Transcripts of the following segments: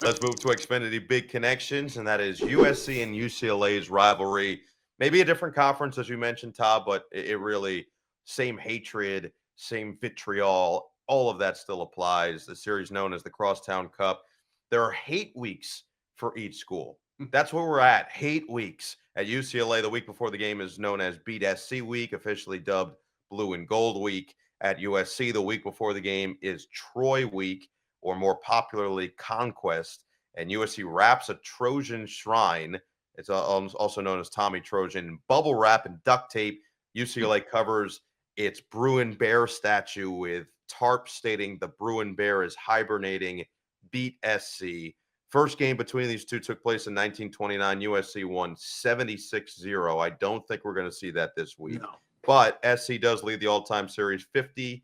Let's move to Xfinity Big Connections, and that is USC and UCLA's rivalry. Maybe a different conference, as you mentioned, Todd, but it really same hatred, same vitriol. All of that still applies. The series known as the Crosstown Cup. There are hate weeks for each school. That's where we're at. Hate weeks at UCLA. The week before the game is known as Beat SC Week, officially dubbed Blue and Gold Week. At USC, the week before the game is Troy Week, or more popularly, Conquest. And USC wraps a Trojan shrine. It's also known as Tommy Trojan. Bubble wrap and duct tape. UCLA covers its Bruin Bear statue with tarp stating the Bruin Bear is hibernating. Beat SC. First game between these two took place in 1929. USC won 76-0. I don't think we're going to see that this week. No. But SC does lead the all-time series 50-34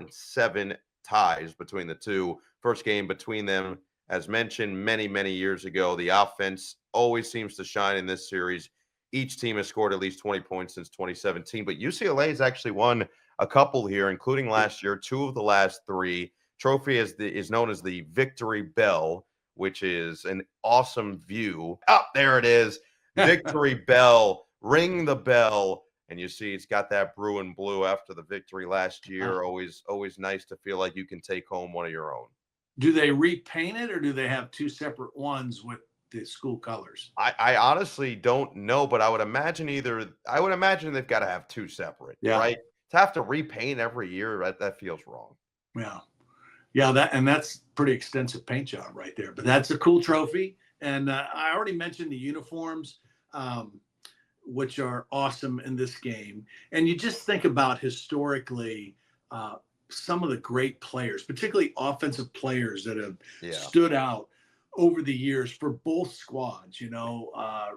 and 7 ties between the two. First game between them, as mentioned many, many years ago. The offense always seems to shine in this series. Each team has scored at least 20 points since 2017. But UCLA has actually won a couple here, including last year, 2 of the last 3. Trophy is known as the Victory Bell, which is an awesome view. Oh, there it is. Victory Bell. Ring the bell. And you see it's got that Bruin blue after the victory last year. Always nice to feel like you can take home one of your own. Do they repaint it, or do they have 2 separate ones with the school colors? I honestly don't know, but I would imagine they've got to have 2 separate, right? To have to repaint every year, that feels wrong. Yeah, that's pretty extensive paint job right there. But that's a cool trophy. And I already mentioned the uniforms, which are awesome in this game. And you just think about historically some of the great players, particularly offensive players that have stood out over the years for both squads.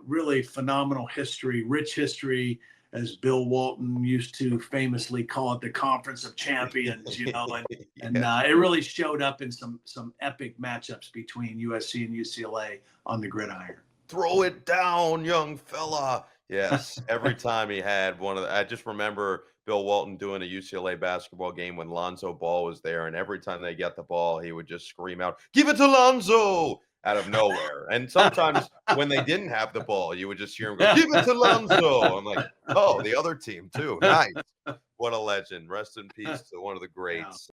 Really phenomenal history, rich history, as Bill Walton used to famously call it, the Conference of Champions, and it really showed up in some epic matchups between USC and UCLA on the gridiron. Throw it down, young fella. Yes, every time he had one of the, I just remember Bill Walton doing a UCLA basketball game when Lonzo Ball was there, and every time they got the ball, he would just scream out, "Give it to Lonzo!" out of nowhere. And sometimes when they didn't have the ball, you would just hear him go, "Give it to Lonzo." I'm like, oh, the other team too. Nice. What a legend. Rest in peace to one of the greats.